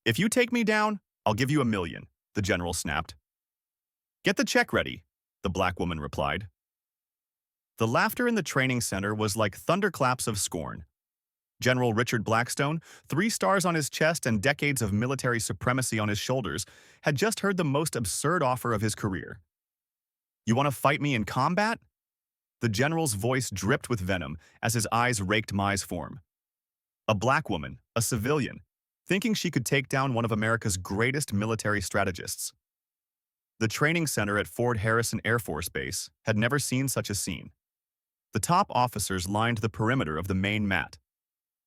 If you take me down, I'll give you $1 million, the general snapped. Get the check ready, the black woman replied. The laughter in the training center was like thunderclaps of scorn. General Richard Blackstone, 3 stars on his chest and decades of military supremacy on his shoulders, had just heard the most absurd offer of his career. You want to fight me in combat? The general's voice dripped with venom as his eyes raked Mai's form. A black woman, a civilian, thinking she could take down one of America's greatest military strategists. The training center at Fort Harrison Air Force Base had never seen such a scene. The top officers lined the perimeter of the main mat.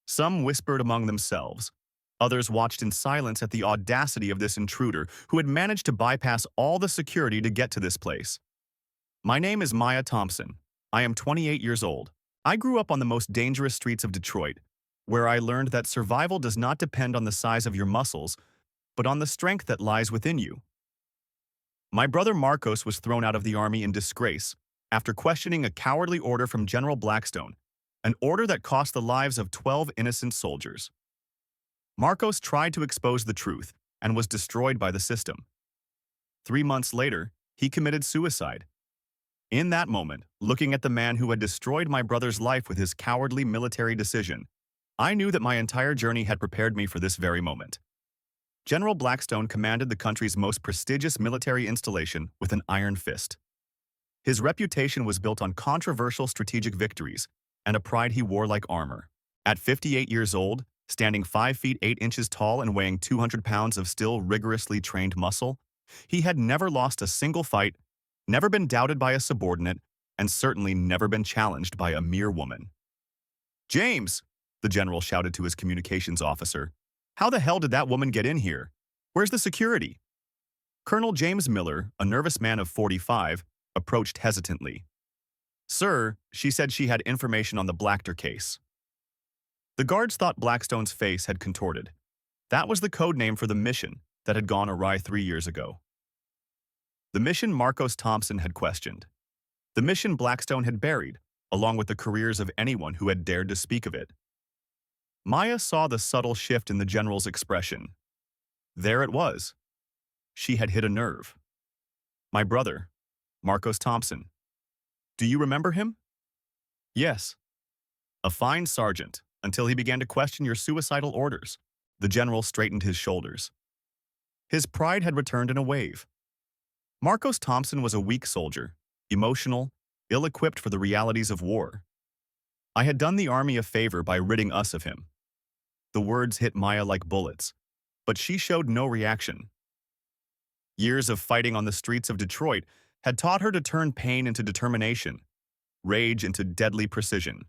Some whispered among themselves. Others watched in silence at the audacity of this intruder who had managed to bypass all the security to get to this place. My name is Maya Thompson. I am 28 years old. I grew up on the most dangerous streets of Detroit, where I learned that survival does not depend on the size of your muscles, but on the strength that lies within you. My brother Marcos was thrown out of the army in disgrace after questioning a cowardly order from General Blackstone, an order that cost the lives of 12 innocent soldiers. Marcos tried to expose the truth and was destroyed by the system. 3 months later, he committed suicide. In that moment, looking at the man who had destroyed my brother's life with his cowardly military decision, I knew that my entire journey had prepared me for this very moment. General Blackstone commanded the country's most prestigious military installation with an iron fist. His reputation was built on controversial strategic victories and a pride he wore like armor. At 58 years old, standing 5 feet 8 inches tall and weighing 200 pounds of still rigorously trained muscle, he had never lost a single fight, never been doubted by a subordinate, and certainly never been challenged by a mere woman. "James!" the general shouted to his communications officer. "How the hell did that woman get in here? Where's the security?" Colonel James Miller, a nervous man of 45, approached hesitantly. "Sir, she said she had information on the Blackter case." The guards thought Blackstone's face had contorted. That was the code name for the mission that had gone awry 3 years ago. The mission Marcos Thompson had questioned. The mission Blackstone had buried, along with the careers of anyone who had dared to speak of it. Maya saw the subtle shift in the general's expression. There it was. She had hit a nerve. "My brother, Marcos Thompson. Do you remember him?" "Yes. A fine sergeant, until he began to question your suicidal orders." The general straightened his shoulders. His pride had returned in a wave. Marcos Thompson was a weak soldier, emotional, ill-equipped for the realities of war. I had done the army a favor by ridding us of him. The words hit Maya like bullets, but she showed no reaction. Years of fighting on the streets of Detroit had taught her to turn pain into determination, rage into deadly precision.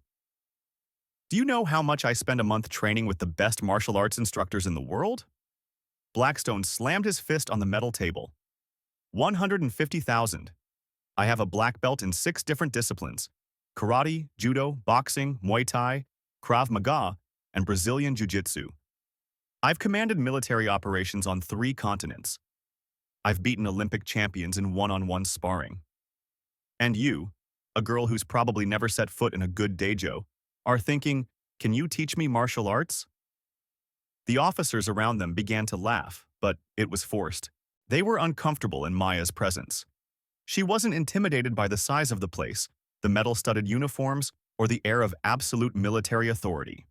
"Do you know how much I spend a month training with the best martial arts instructors in the world?" Blackstone slammed his fist on the metal table. 150,000. I have a black belt in 6 different disciplines: karate, judo, boxing, Muay Thai, Krav Maga, and Brazilian Jiu-Jitsu. I've commanded military operations on 3 continents. I've beaten Olympic champions in one-on-one sparring. And you, a girl who's probably never set foot in a good dojo, are thinking, "Can you teach me martial arts?" The officers around them began to laugh, but it was forced. They were uncomfortable in Maya's presence. She wasn't intimidated by the size of the place, the metal-studded uniforms, or the air of absolute military authority.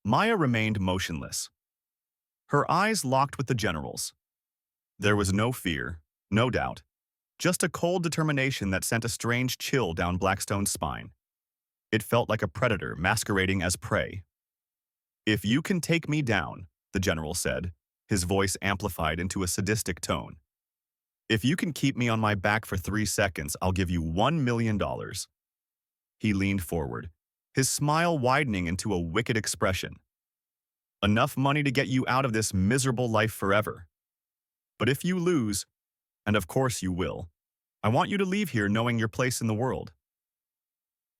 Maya remained motionless. Her eyes locked with the general's. There was no fear, no doubt, just a cold determination that sent a strange chill down Blackstone's spine. It felt like a predator masquerading as prey. "If you can take me down," the general said, his voice amplified into a sadistic tone. "If you can keep me on my back for 3 seconds, I'll give you $1 million. He leaned forward, his smile widening into a wicked expression. "Enough money to get you out of this miserable life forever. But if you lose, and of course you will, I want you to leave here knowing your place in the world.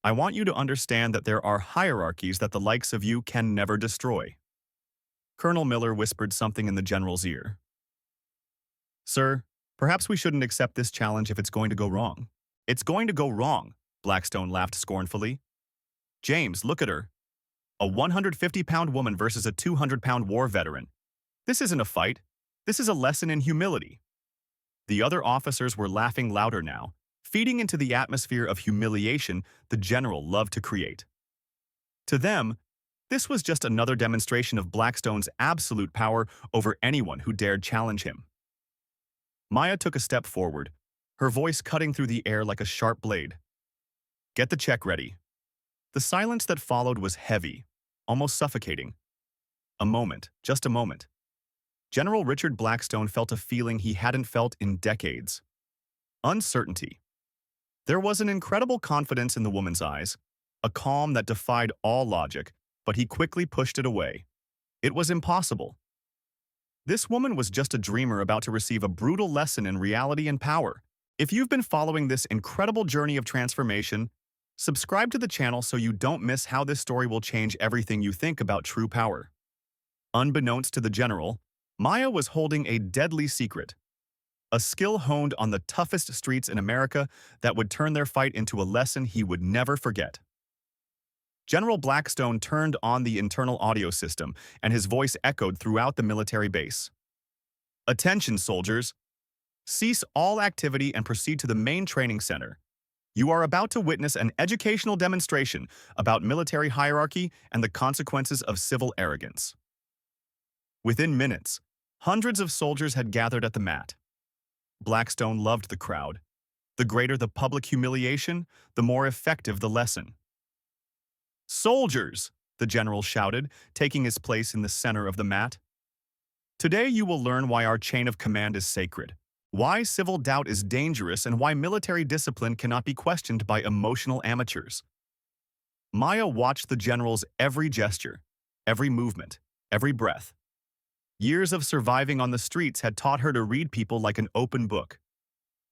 I want you to understand that there are hierarchies that the likes of you can never destroy." Colonel Miller whispered something in the general's ear. "Sir, perhaps we shouldn't accept this challenge if it's going to go wrong." "It's going to go wrong," Blackstone laughed scornfully. "James, look at her. A 150-pound woman versus a 200-pound war veteran. This isn't a fight. This is a lesson in humility. The other officers were laughing louder now, feeding into the atmosphere of humiliation the general loved to create. To them, this was just another demonstration of Blackstone's absolute power over anyone who dared challenge him. Maya took a step forward, her voice cutting through the air like a sharp blade. "Get the check ready." The silence that followed was heavy, almost suffocating. A moment, just a moment. General Richard Blackstone felt a feeling he hadn't felt in decades. Uncertainty. There was an incredible confidence in the woman's eyes, a calm that defied all logic, but he quickly pushed it away. It was impossible. This woman was just a dreamer about to receive a brutal lesson in reality and power. If you've been following this incredible journey of transformation, subscribe to the channel so you don't miss how this story will change everything you think about true power. Unbeknownst to the general, Maya was holding a deadly secret. A skill honed on the toughest streets in America that would turn their fight into a lesson he would never forget. General Blackstone turned on the internal audio system, and his voice echoed throughout the military base. "Attention, soldiers! Cease all activity and proceed to the main training center. You are about to witness an educational demonstration about military hierarchy and the consequences of civil arrogance." Within minutes, hundreds of soldiers had gathered at the mat. Blackstone loved the crowd. The greater the public humiliation, the more effective the lesson. "Soldiers!" the general shouted, taking his place in the center of the mat. "Today you will learn why our chain of command is sacred, why civil doubt is dangerous, and why military discipline cannot be questioned by emotional amateurs." Maya watched the general's every gesture, every movement, every breath. Years of surviving on the streets had taught her to read people like an open book.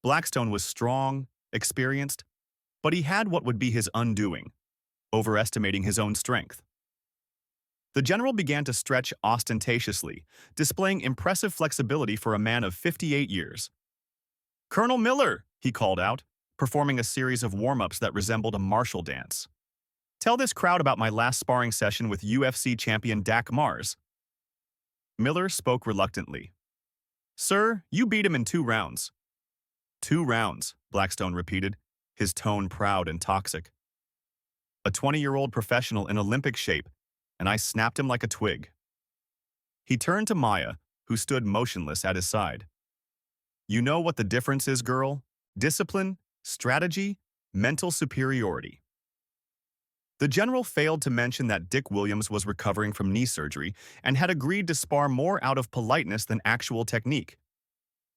Blackstone was strong, experienced, but he had what would be his undoing, overestimating his own strength. The general began to stretch ostentatiously, displaying impressive flexibility for a man of 58 years. "Colonel Miller," he called out, performing a series of warm-ups that resembled a martial dance. "Tell this crowd about my last sparring session with UFC champion Dak Mars." Miller spoke reluctantly. "Sir, you beat him in 2 rounds." "2 rounds," Blackstone repeated, his tone proud and toxic. "A 20-year-old professional in Olympic shape, and I snapped him like a twig." He turned to Maya, who stood motionless at his side. "You know what the difference is, girl? Discipline, strategy, mental superiority." The general failed to mention that Dick Williams was recovering from knee surgery and had agreed to spar more out of politeness than actual technique.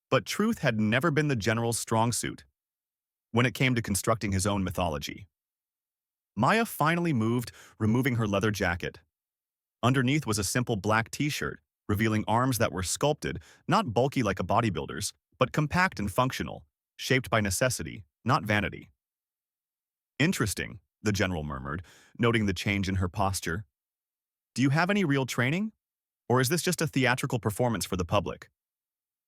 But truth had never been the general's strong suit when it came to constructing his own mythology. Maya finally moved, removing her leather jacket. Underneath was a simple black t-shirt, revealing arms that were sculpted, not bulky like a bodybuilder's, but compact and functional, shaped by necessity, not vanity. "Interesting," the general murmured, noting the change in her posture. "Do you have any real training? Or is this just a theatrical performance for the public?"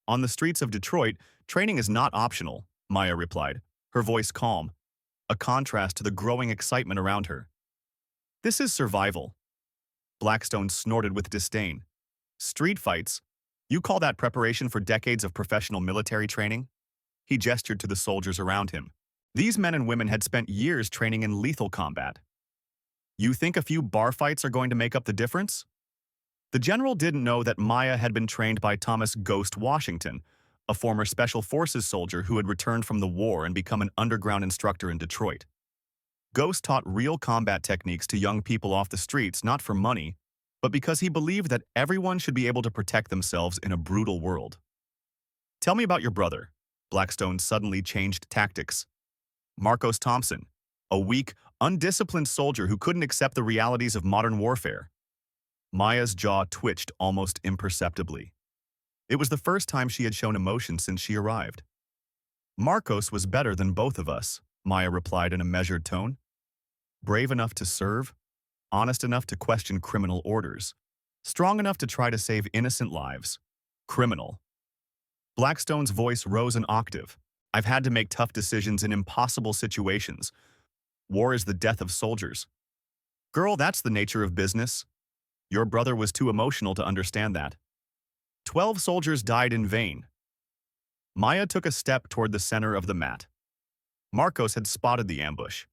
"On the streets of Detroit, training is not optional," Maya replied, her voice calm, a contrast to the growing excitement around her. "This is survival." Blackstone snorted with disdain. "Street fights? You call that preparation for decades of professional military training?" He gestured to the soldiers around him. These men and women had spent years training in lethal combat. "You think a few bar fights are going to make up the difference?" The general didn't know that Maya had been trained by Thomas "Ghost" Washington, a former Special Forces soldier who had returned from the war and become an underground instructor in Detroit. Ghost taught real combat techniques to young people off the streets not for money, but because he believed that everyone should be able to protect themselves in a brutal world. "Tell me about your brother." Blackstone suddenly changed tactics. "Marcos Thompson, a weak, undisciplined soldier who couldn't accept the realities of modern warfare." Maya's jaw twitched almost imperceptibly. It was the first time she had shown emotion since she arrived. "Marcos was better than both of us," Maya replied in a measured tone. "Brave enough to serve, honest enough to question criminal orders, strong enough to try to save innocent lives. Criminal." Blackstone's voice rose an octave. "I've had to make tough decisions in impossible situations. War is the death of soldiers. Girl, that's the nature of business. Your brother was too emotional to understand that." 12 soldiers died in vain. Maya took a step toward the center of the mat. Marcos had spotted the ambush.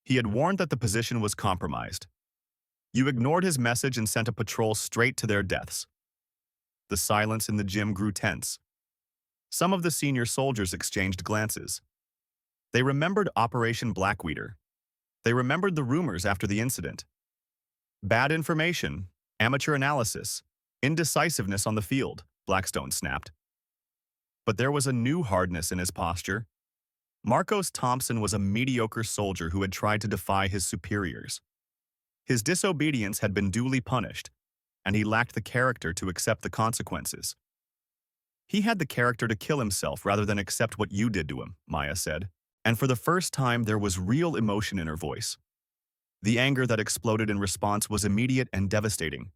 He had warned that the position was compromised. You ignored his message and sent a patrol straight to their deaths. The silence in the gym grew tense. Some of the senior soldiers exchanged glances. They remembered Operation Blackweeder. They remembered the rumors after the incident. Bad information, amateur analysis, indecisiveness on the field, Blackstone snapped. But there was a new hardness in his posture. Marcos Thompson was a mediocre soldier who had tried to defy his superiors. His disobedience had been duly punished, and he lacked the character to accept the consequences. He had the character to kill himself rather than accept what you did to him, Maya said, and for the first time there was real emotion in her voice. The anger that exploded in response was immediate and devastating.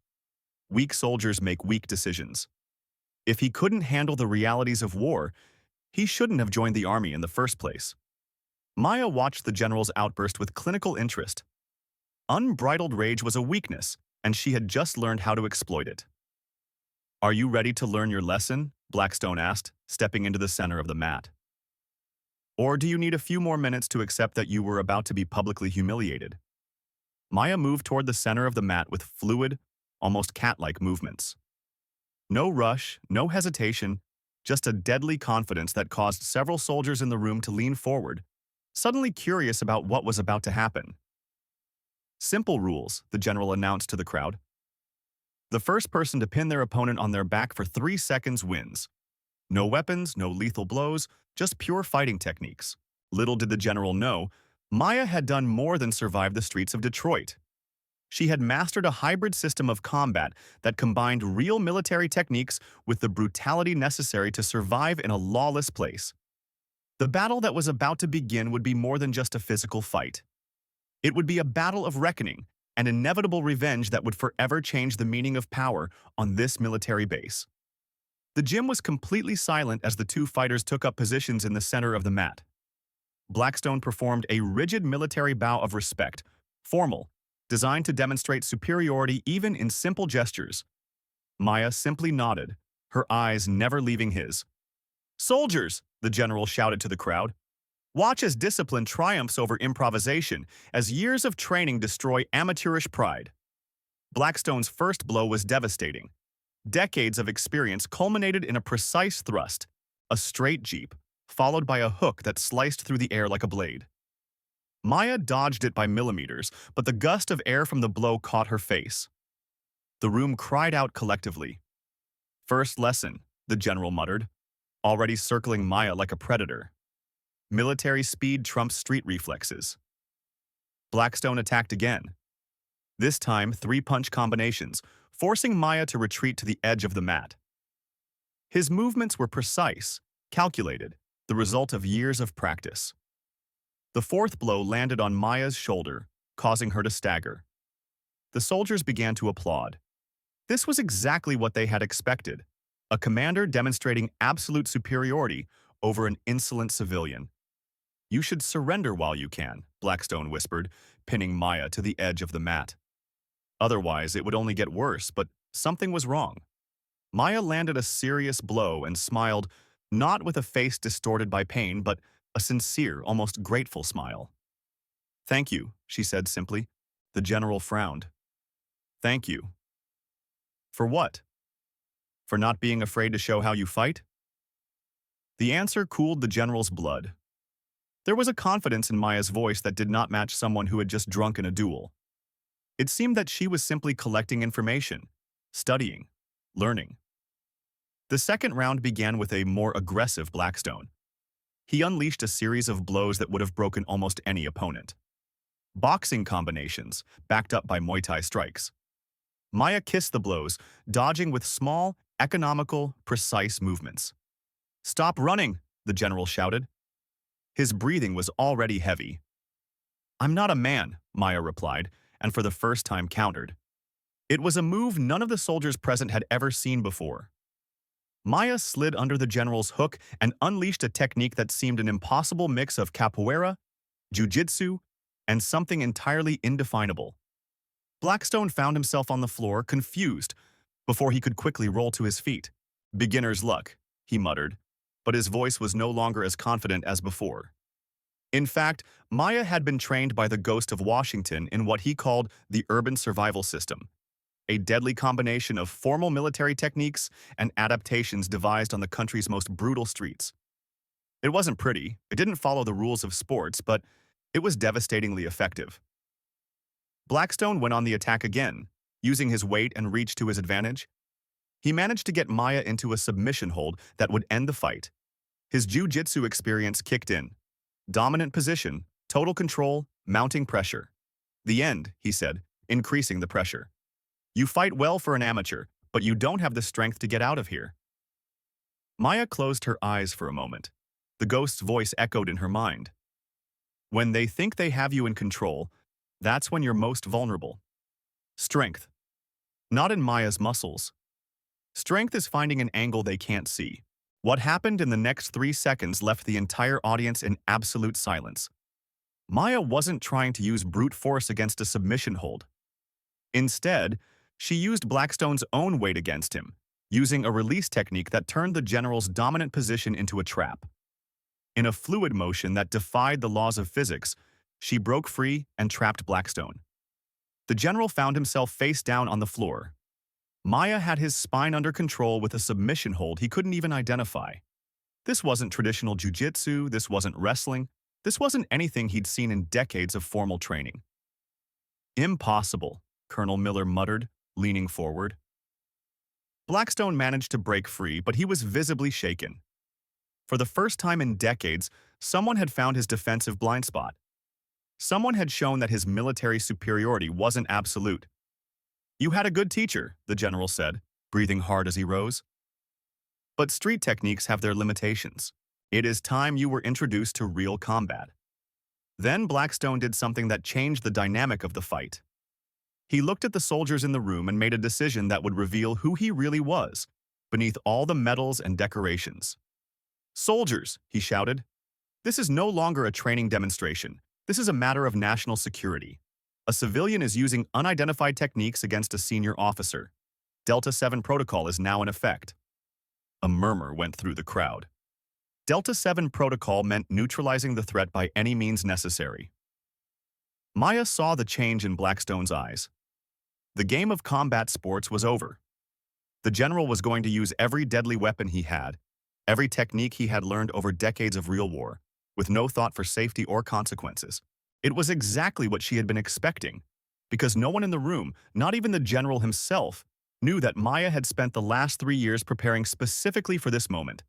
Weak soldiers make weak decisions. If he couldn't handle the realities of war, he shouldn't have joined the army in the first place. Maya watched the general's outburst with clinical interest. Unbridled rage was a weakness, and she had just learned how to exploit it. "Are you ready to learn your lesson?" Blackstone asked, stepping into the center of the mat. "Or do you need a few more minutes to accept that you were about to be publicly humiliated?" Maya moved toward the center of the mat with fluid, almost cat-like movements. No rush, no hesitation, just a deadly confidence that caused several soldiers in the room to lean forward, suddenly curious about what was about to happen. "Simple rules," the general announced to the crowd. "The first person to pin their opponent on their back for 3 seconds wins. No weapons, no lethal blows, just pure fighting techniques." Little did the general know, Maya had done more than survive the streets of Detroit. She had mastered a hybrid system of combat that combined real military techniques with the brutality necessary to survive in a lawless place. The battle that was about to begin would be more than just a physical fight. It would be a battle of reckoning, an inevitable revenge that would forever change the meaning of power on this military base. The gym was completely silent as the two fighters took up positions in the center of the mat. Blackstone performed a rigid military bow of respect, formal, designed to demonstrate superiority even in simple gestures. Maya simply nodded, her eyes never leaving his. "Soldiers!" the general shouted to the crowd. "Watch as discipline triumphs over improvisation, as years of training destroy amateurish pride." Blackstone's first blow was devastating. Decades of experience culminated in a precise thrust, a straight jeep, followed by a hook that sliced through the air like a blade. Maya dodged it by millimeters, but the gust of air from the blow caught her face. The room cried out collectively. "First lesson," the general muttered, already circling Maya like a predator. Military speed trumps street reflexes. Blackstone attacked again. This time, 3 punch combinations, forcing Maya to retreat to the edge of the mat. His movements were precise, calculated, the result of years of practice. The 4th blow landed on Maya's shoulder, causing her to stagger. The soldiers began to applaud. This was exactly what they had expected, a commander demonstrating absolute superiority over an insolent civilian. "You should surrender while you can," Blackstone whispered, pinning Maya to the edge of the mat. Otherwise, it would only get worse, but something was wrong. Maya landed a serious blow and smiled, not with a face distorted by pain, but a sincere, almost grateful smile. "Thank you," she said simply. The general frowned. "Thank you." "For what? For not being afraid to show how you fight?" The answer cooled the general's blood. There was a confidence in Maya's voice that did not match someone who had just drunk in a duel. It seemed that she was simply collecting information, studying, learning. The second round began with a more aggressive Blackstone. He unleashed a series of blows that would have broken almost any opponent. Boxing combinations, backed up by Muay Thai strikes. Maya kissed the blows, dodging with small, economical, precise movements. "Stop running!" the general shouted. His breathing was already heavy. "I'm not a man," Maya replied, and for the first time countered. It was a move none of the soldiers present had ever seen before. Maya slid under the general's hook and unleashed a technique that seemed an impossible mix of capoeira, jiu-jitsu, and something entirely indefinable. Blackstone found himself on the floor, confused, before he could quickly roll to his feet. "Beginner's luck," he muttered, but his voice was no longer as confident as before. In fact, Maya had been trained by the Ghost of Washington in what he called the urban survival system, a deadly combination of formal military techniques and adaptations devised on the country's most brutal streets. It wasn't pretty, it didn't follow the rules of sports, but it was devastatingly effective. Blackstone went on the attack again, using his weight and reach to his advantage. He managed to get Maya into a submission hold that would end the fight. His jiu-jitsu experience kicked in. Dominant position, total control, mounting pressure. "The end," he said, increasing the pressure. "You fight well for an amateur, but you don't have the strength to get out of here." Maya closed her eyes for a moment. The ghost's voice echoed in her mind. "When they think they have you in control, that's when you're most vulnerable." Strength. Not in Maya's muscles. Strength is finding an angle they can't see. What happened in the next 3 seconds left the entire audience in absolute silence. Maya wasn't trying to use brute force against a submission hold. Instead, she used Blackstone's own weight against him, using a release technique that turned the general's dominant position into a trap. In a fluid motion that defied the laws of physics, she broke free and trapped Blackstone. The general found himself face down on the floor. Maya had his spine under control with a submission hold he couldn't even identify. This wasn't traditional jiu-jitsu, this wasn't wrestling, this wasn't anything he'd seen in decades of formal training. "Impossible," Colonel Miller muttered, leaning forward. Blackstone managed to break free, but he was visibly shaken. For the first time in decades, someone had found his defensive blind spot. Someone had shown that his military superiority wasn't absolute. "You had a good teacher," the general said, breathing hard as he rose. "But street techniques have their limitations. It is time you were introduced to real combat." Then Blackstone did something that changed the dynamic of the fight. He looked at the soldiers in the room and made a decision that would reveal who he really was, beneath all the medals and decorations. "Soldiers," he shouted, "this is no longer a training demonstration. This is a matter of national security. A civilian is using unidentified techniques against a senior officer. Delta 7 protocol is now in effect." A murmur went through the crowd. Delta 7 protocol meant neutralizing the threat by any means necessary. Maya saw the change in Blackstone's eyes. The game of combat sports was over. The general was going to use every deadly weapon he had, every technique he had learned over decades of real war, with no thought for safety or consequences. It was exactly what she had been expecting, because no one in the room, not even the general himself, knew that Maya had spent the last 3 years preparing specifically for this moment,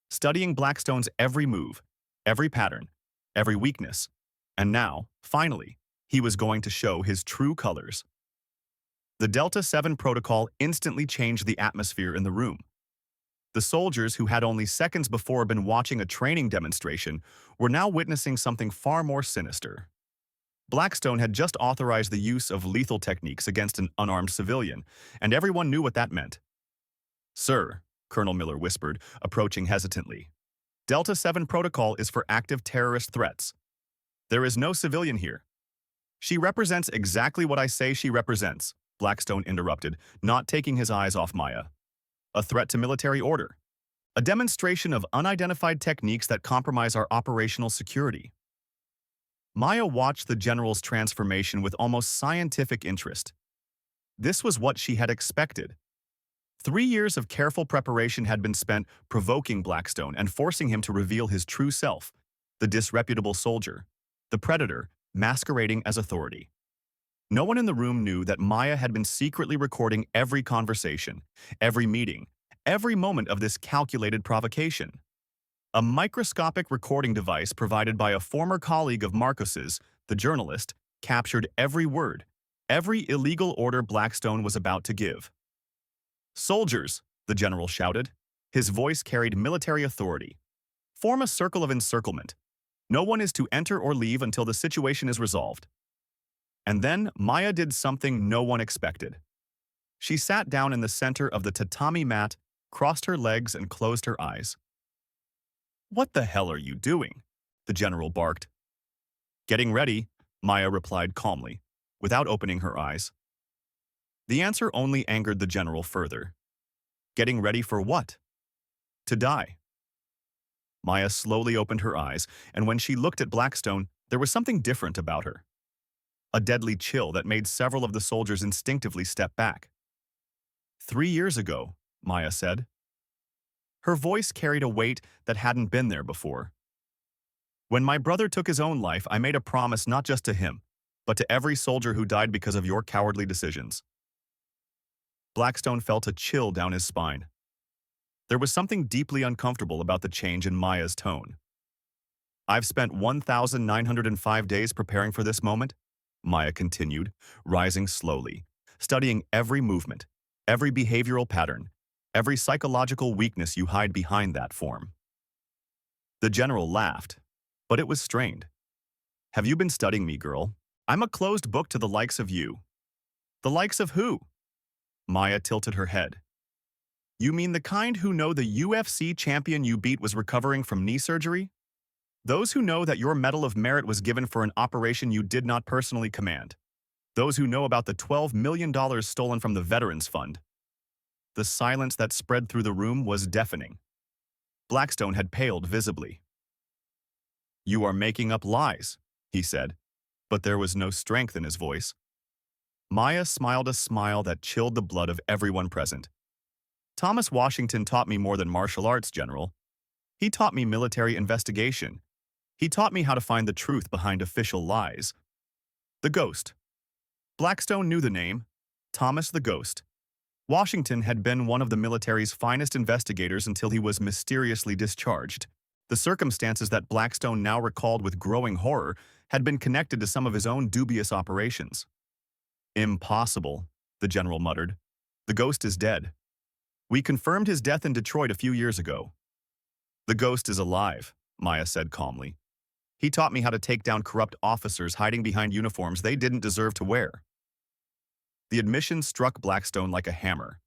studying Blackstone's every move, every pattern, every weakness, and now, finally, he was going to show his true colors. The Delta 7 protocol instantly changed the atmosphere in the room. The soldiers who had only seconds before been watching a training demonstration were now witnessing something far more sinister. Blackstone had just authorized the use of lethal techniques against an unarmed civilian, and everyone knew what that meant. "Sir," Colonel Miller whispered, approaching hesitantly, "Delta 7 protocol is for active terrorist threats. There is no civilian here." "She represents exactly what I say she represents," Blackstone interrupted, not taking his eyes off Maya. "A threat to military order. A demonstration of unidentified techniques that compromise our operational security." Maya watched the general's transformation with almost scientific interest. This was what she had expected. 3 years of careful preparation had been spent provoking Blackstone and forcing him to reveal his true self, the disreputable soldier, the predator masquerading as authority. No one in the room knew that Maya had been secretly recording every conversation, every meeting, every moment of this calculated provocation. A microscopic recording device provided by a former colleague of Marcos's, the journalist, captured every word, every illegal order Blackstone was about to give. "Soldiers," the general shouted. His voice carried military authority. "Form a circle of encirclement. No one is to enter or leave until the situation is resolved." And then Maya did something no one expected. She sat down in the center of the tatami mat, crossed her legs, and closed her eyes. "What the hell are you doing?" the general barked. "Getting ready," Maya replied calmly, without opening her eyes. The answer only angered the general further. Getting ready for what? To die. Maya slowly opened her eyes, and when she looked at Blackstone, there was something different about her. A deadly chill that made several of the soldiers instinctively step back. 3 years ago, Maya said. Her voice carried a weight that hadn't been there before. When my brother took his own life, I made a promise not just to him, but to every soldier who died because of your cowardly decisions. Blackstone felt a chill down his spine. There was something deeply uncomfortable about the change in Maya's tone. I've spent 1,905 days preparing for this moment, Maya continued, rising slowly, studying every movement, every behavioral pattern, every psychological weakness you hide behind that form. The general laughed, but it was strained. Have you been studying me, girl? I'm a closed book to the likes of you. The likes of who? Maya tilted her head. You mean the kind who know the UFC champion you beat was recovering from knee surgery? Those who know that your Medal of Merit was given for an operation you did not personally command. Those who know about the $12 million stolen from the Veterans Fund. The silence that spread through the room was deafening. Blackstone had paled visibly. You are making up lies, he said, but there was no strength in his voice. Maya smiled a smile that chilled the blood of everyone present. Thomas Washington taught me more than martial arts, General. He taught me military investigation. He taught me how to find the truth behind official lies. The Ghost. Blackstone knew the name, Thomas the Ghost. Washington had been one of the military's finest investigators until he was mysteriously discharged. The circumstances that Blackstone now recalled with growing horror had been connected to some of his own dubious operations. Impossible, the general muttered. The Ghost is dead. We confirmed his death in Detroit a few years ago. The Ghost is alive, Maya said calmly. He taught me how to take down corrupt officers hiding behind uniforms they didn't deserve to wear. The admission struck Blackstone like a hammer.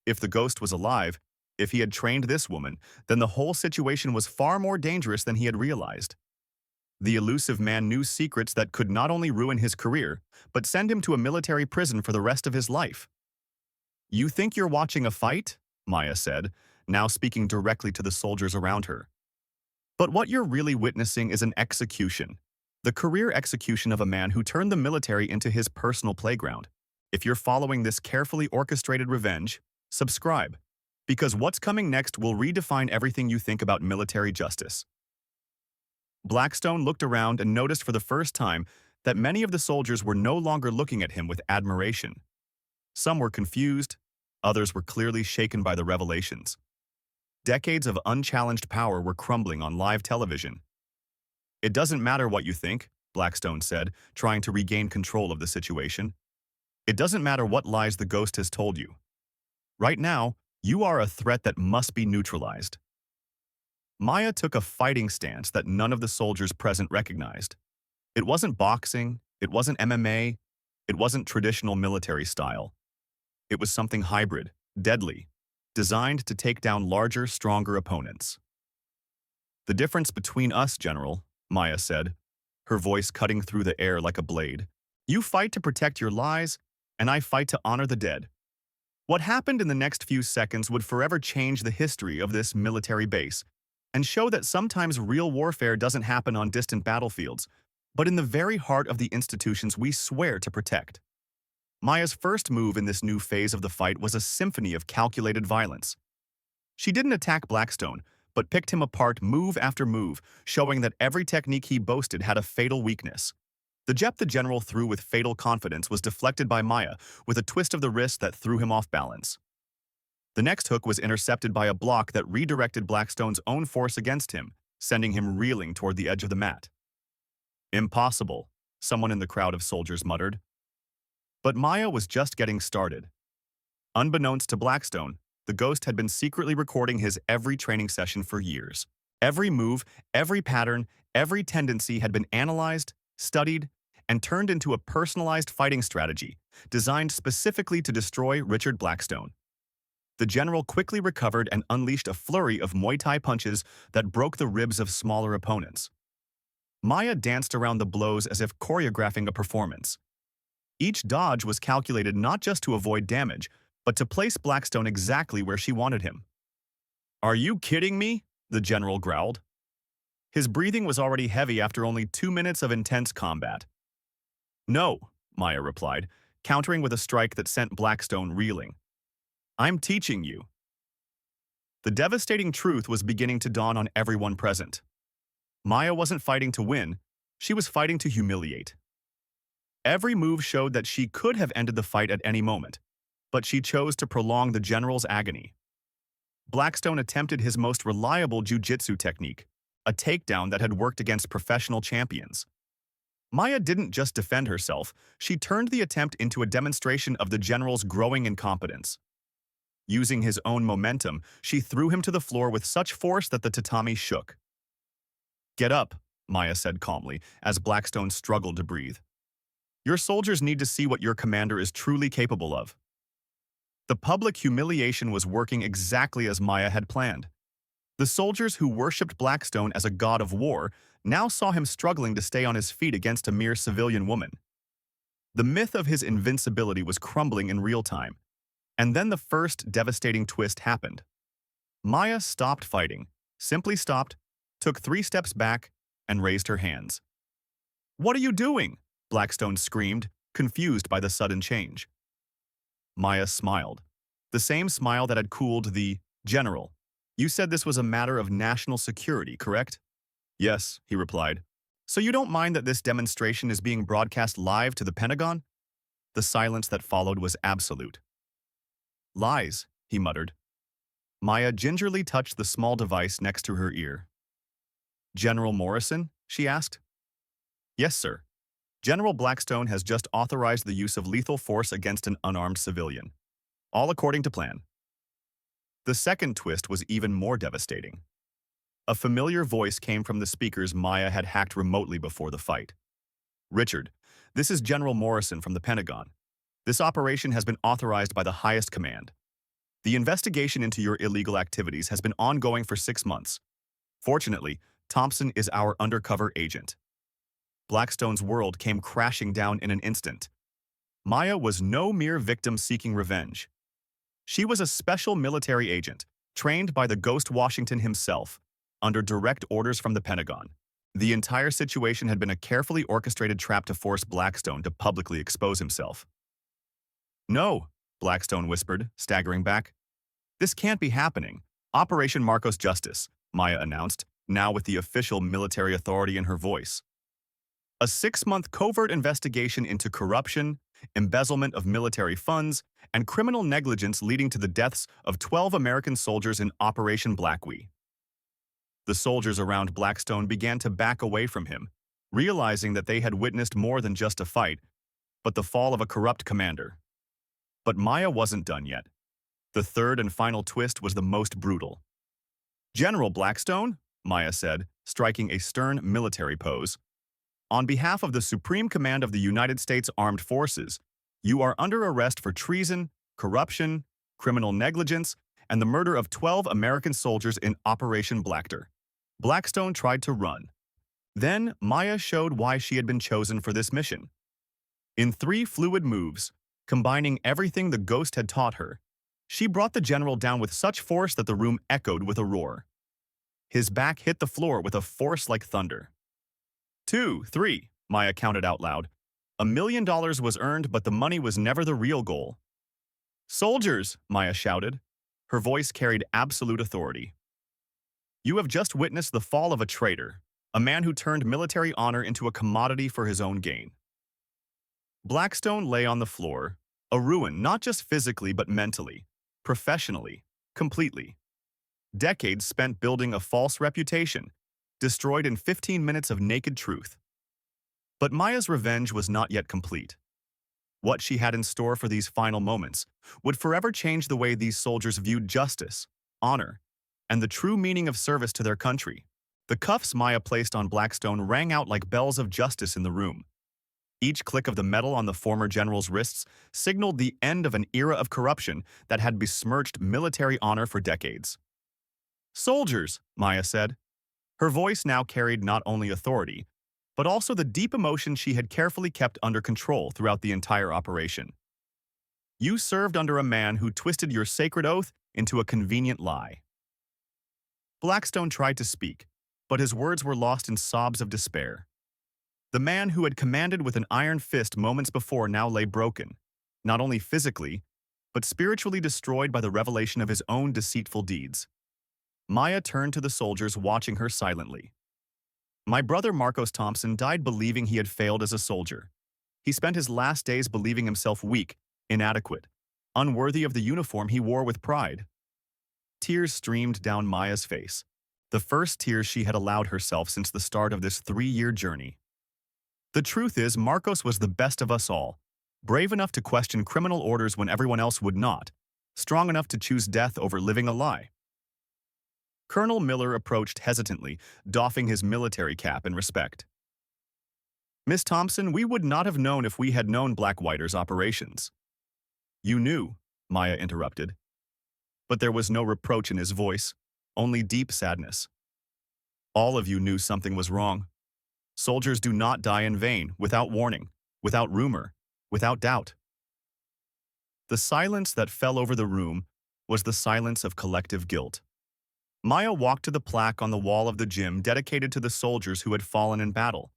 If the Ghost was alive, if he had trained this woman, then the whole situation was far more dangerous than he had realized. The elusive man knew secrets that could not only ruin his career, but send him to a military prison for the rest of his life. You think you're watching a fight? Maya said, now speaking directly to the soldiers around her. But what you're really witnessing is an execution. The career execution of a man who turned the military into his personal playground. If you're following this carefully orchestrated revenge, subscribe, because what's coming next will redefine everything you think about military justice. Blackstone looked around and noticed for the first time that many of the soldiers were no longer looking at him with admiration. Some were confused, others were clearly shaken by the revelations. Decades of unchallenged power were crumbling on live television. It doesn't matter what you think, Blackstone said, trying to regain control of the situation. It doesn't matter what lies the Ghost has told you. Right now, you are a threat that must be neutralized. Maya took a fighting stance that none of the soldiers present recognized. It wasn't boxing, it wasn't MMA, it wasn't traditional military style. It was something hybrid, deadly, designed to take down larger, stronger opponents. The difference between us, General, Maya said, her voice cutting through the air like a blade. You fight to protect your lies, and I fight to honor the dead. What happened in the next few seconds would forever change the history of this military base and show that sometimes real warfare doesn't happen on distant battlefields, but in the very heart of the institutions we swear to protect. Maya's first move in this new phase of the fight was a symphony of calculated violence. She didn't attack Blackstone, but picked him apart move after move, showing that every technique he boasted had a fatal weakness. The jab the general threw with fatal confidence was deflected by Maya with a twist of the wrist that threw him off balance. The next hook was intercepted by a block that redirected Blackstone's own force against him, sending him reeling toward the edge of the mat. Impossible, someone in the crowd of soldiers muttered. But Maya was just getting started. Unbeknownst to Blackstone, the Ghost had been secretly recording his every training session for years. Every move, every pattern, every tendency had been analyzed, studied, and turned into a personalized fighting strategy designed specifically to destroy Richard Blackstone. The general quickly recovered and unleashed a flurry of Muay Thai punches that broke the ribs of smaller opponents. Maya danced around the blows as if choreographing a performance. Each dodge was calculated not just to avoid damage, but to place Blackstone exactly where she wanted him. "Are you kidding me?" the general growled. His breathing was already heavy after only 2 minutes of intense combat. "No," Maya replied, countering with a strike that sent Blackstone reeling. "I'm teaching you." The devastating truth was beginning to dawn on everyone present. Maya wasn't fighting to win, she was fighting to humiliate. Every move showed that she could have ended the fight at any moment, but she chose to prolong the general's agony. Blackstone attempted his most reliable jiu-jitsu technique, a takedown that had worked against professional champions. Maya didn't just defend herself, she turned the attempt into a demonstration of the general's growing incompetence. Using his own momentum, she threw him to the floor with such force that the tatami shook. "Get up," Maya said calmly, as Blackstone struggled to breathe. "Your soldiers need to see what your commander is truly capable of." The public humiliation was working exactly as Maya had planned. The soldiers who worshipped Blackstone as a god of war now saw him struggling to stay on his feet against a mere civilian woman. The myth of his invincibility was crumbling in real time. And then the first devastating twist happened. Maya stopped fighting, simply stopped, took 3 steps back, and raised her hands. "What are you doing?" Blackstone screamed, confused by the sudden change. Maya smiled, the same smile that had cooled the general. "You said this was a matter of national security, correct?" "Yes," he replied. "So you don't mind that this demonstration is being broadcast live to the Pentagon?" The silence that followed was absolute. "Lies," he muttered. Maya gingerly touched the small device next to her ear. "General Morrison?" she asked. "Yes, sir. General Blackstone has just authorized the use of lethal force against an unarmed civilian. All according to plan." The second twist was even more devastating. A familiar voice came from the speakers Maya had hacked remotely before the fight. "Richard, this is General Morrison from the Pentagon. This operation has been authorized by the highest command. The investigation into your illegal activities has been ongoing for 6 months. Fortunately, Thompson is our undercover agent." Blackstone's world came crashing down in an instant. Maya was no mere victim seeking revenge. She was a special military agent, trained by the Ghost Washington himself, under direct orders from the Pentagon. The entire situation had been a carefully orchestrated trap to force Blackstone to publicly expose himself. "No," Blackstone whispered, staggering back. "This can't be happening. Operation Marcos Justice," Maya announced, now with the official military authority in her voice. "A 6-month covert investigation into corruption, embezzlement of military funds, and criminal negligence leading to the deaths of 12 American soldiers in Operation Blackwee." The soldiers around Blackstone began to back away from him, realizing that they had witnessed more than just a fight, but the fall of a corrupt commander. But Maya wasn't done yet. The third and final twist was the most brutal. "General Blackstone," Maya said, striking a stern military pose, "on behalf of the Supreme Command of the United States Armed Forces, you are under arrest for treason, corruption, criminal negligence, and the murder of 12 American soldiers in Operation Blackter." Blackstone tried to run. Then Maya showed why she had been chosen for this mission. In 3 fluid moves, combining everything the ghost had taught her, she brought the general down with such force that the room echoed with a roar. His back hit the floor with a force like thunder. 2, 3, Maya counted out loud. $1 million was earned, but the money was never the real goal. "Soldiers," Maya shouted. Her voice carried absolute authority. "You have just witnessed the fall of a traitor, a man who turned military honor into a commodity for his own gain." Blackstone lay on the floor, a ruin not just physically but mentally, professionally, completely. Decades spent building a false reputation, destroyed in 15 minutes of naked truth. But Maya's revenge was not yet complete. What she had in store for these final moments would forever change the way these soldiers viewed justice, honor, and the true meaning of service to their country. The cuffs Maya placed on Blackstone rang out like bells of justice in the room. Each click of the metal on the former general's wrists signaled the end of an era of corruption that had besmirched military honor for decades. "Soldiers," Maya said. Her voice now carried not only authority, but also the deep emotion she had carefully kept under control throughout the entire operation. You served under a man who twisted your sacred oath into a convenient lie. Blackstone tried to speak, but his words were lost in sobs of despair. The man who had commanded with an iron fist moments before now lay broken, not only physically, but spiritually destroyed by the revelation of his own deceitful deeds. Maya turned to the soldiers, watching her silently. My brother Marcos Thompson died believing he had failed as a soldier. He spent his last days believing himself weak, inadequate, unworthy of the uniform he wore with pride. Tears streamed down Maya's face, the first tears she had allowed herself since the start of this 3-year journey. The truth is, Marcos was the best of us all, brave enough to question criminal orders when everyone else would not, strong enough to choose death over living a lie. Colonel Miller approached hesitantly, doffing his military cap in respect. Miss Thompson, we would not have known if we had known Blackwhiter's operations. You knew, Maya interrupted. But there was no reproach in his voice, only deep sadness. All of you knew something was wrong. Soldiers do not die in vain, without warning, without rumor, without doubt. The silence that fell over the room was the silence of collective guilt. Maya walked to the plaque on the wall of the gym dedicated to the soldiers who had fallen in battle.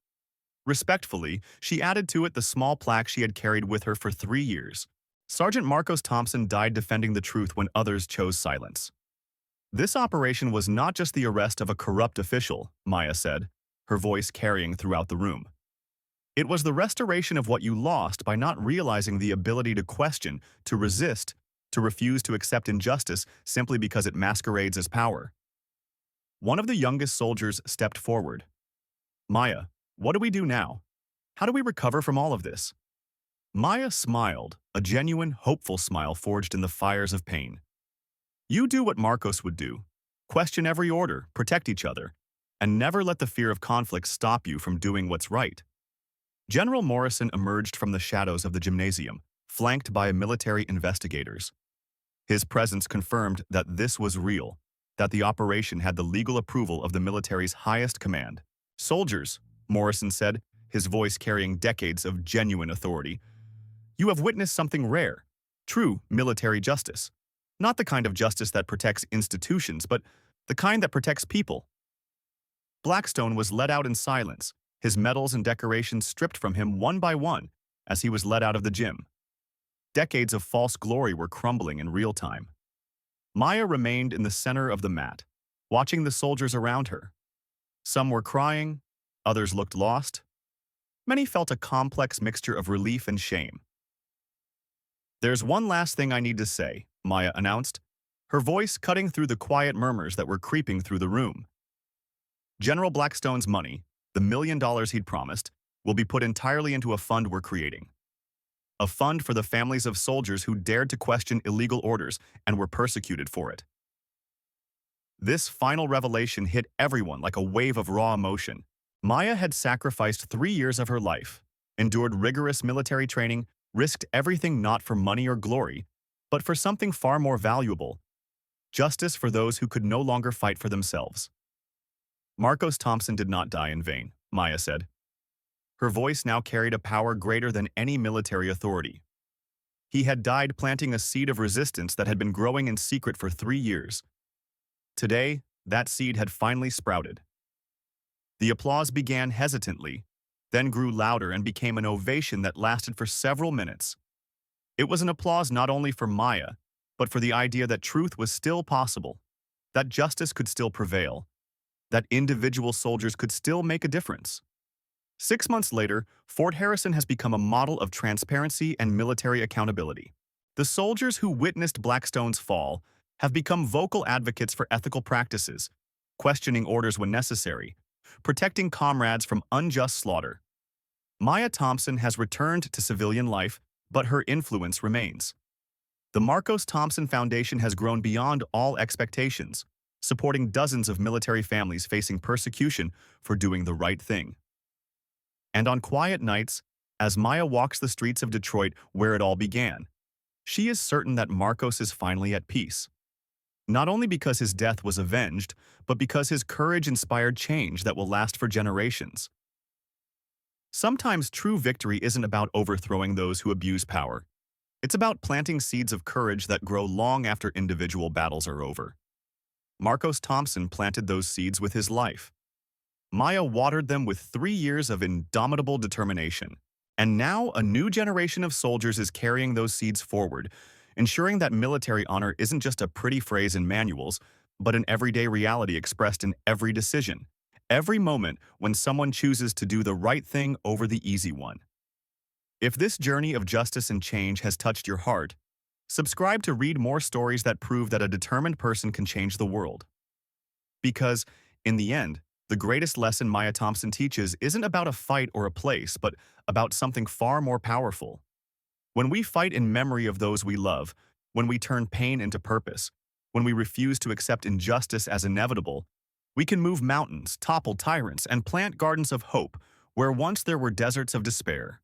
Respectfully, she added to it the small plaque she had carried with her for 3 years. Sergeant Marcos Thompson died defending the truth when others chose silence. This operation was not just the arrest of a corrupt official, Maya said, her voice carrying throughout the room. It was the restoration of what you lost by not realizing the ability to question, to resist, to refuse to accept injustice simply because it masquerades as power. One of the youngest soldiers stepped forward. Maya, what do we do now? How do we recover from all of this? Maya smiled, a genuine, hopeful smile forged in the fires of pain. You do what Marcos would do. Question every order, protect each other, and never let the fear of conflict stop you from doing what's right. General Morrison emerged from the shadows of the gymnasium, flanked by military investigators. His presence confirmed that this was real, that the operation had the legal approval of the military's highest command. Soldiers, Morrison said, his voice carrying decades of genuine authority, you have witnessed something rare, true military justice. Not the kind of justice that protects institutions, but the kind that protects people. Blackstone was led out in silence, his medals and decorations stripped from him one by one as he was led out of the gym. Decades of false glory were crumbling in real time. Maya remained in the center of the mat, watching the soldiers around her. Some were crying, others looked lost. Many felt a complex mixture of relief and shame. There's one last thing I need to say, Maya announced, her voice cutting through the quiet murmurs that were creeping through the room. General Blackstone's money, the $1 million he'd promised, will be put entirely into a fund we're creating. A fund for the families of soldiers who dared to question illegal orders and were persecuted for it. This final revelation hit everyone like a wave of raw emotion. Maya had sacrificed 3 years of her life, endured rigorous military training, risked everything not for money or glory, but for something far more valuable, justice for those who could no longer fight for themselves. Marcos Thompson did not die in vain, Maya said. Her voice now carried a power greater than any military authority. He had died planting a seed of resistance that had been growing in secret for 3 years. Today, that seed had finally sprouted. The applause began hesitantly, then grew louder and became an ovation that lasted for several minutes. It was an applause not only for Maya, but for the idea that truth was still possible, that justice could still prevail, that individual soldiers could still make a difference. 6 months later, Fort Harrison has become a model of transparency and military accountability. The soldiers who witnessed Blackstone's fall have become vocal advocates for ethical practices, questioning orders when necessary, protecting comrades from unjust slaughter. Maya Thompson has returned to civilian life, but her influence remains. The Marcos Thompson Foundation has grown beyond all expectations, supporting dozens of military families facing persecution for doing the right thing. And on quiet nights, as Maya walks the streets of Detroit where it all began, she is certain that Marcos is finally at peace. Not only because his death was avenged, but because his courage inspired change that will last for generations. Sometimes true victory isn't about overthrowing those who abuse power. It's about planting seeds of courage that grow long after individual battles are over. Marcos Thompson planted those seeds with his life. Maya watered them with 3 years of indomitable determination. And now a new generation of soldiers is carrying those seeds forward, ensuring that military honor isn't just a pretty phrase in manuals, but an everyday reality expressed in every decision, every moment when someone chooses to do the right thing over the easy one. If this journey of justice and change has touched your heart, subscribe to read more stories that prove that a determined person can change the world. Because, in the end, the greatest lesson Maya Thompson teaches isn't about a fight or a place, but about something far more powerful. When we fight in memory of those we love, when we turn pain into purpose, when we refuse to accept injustice as inevitable, we can move mountains, topple tyrants, and plant gardens of hope where once there were deserts of despair.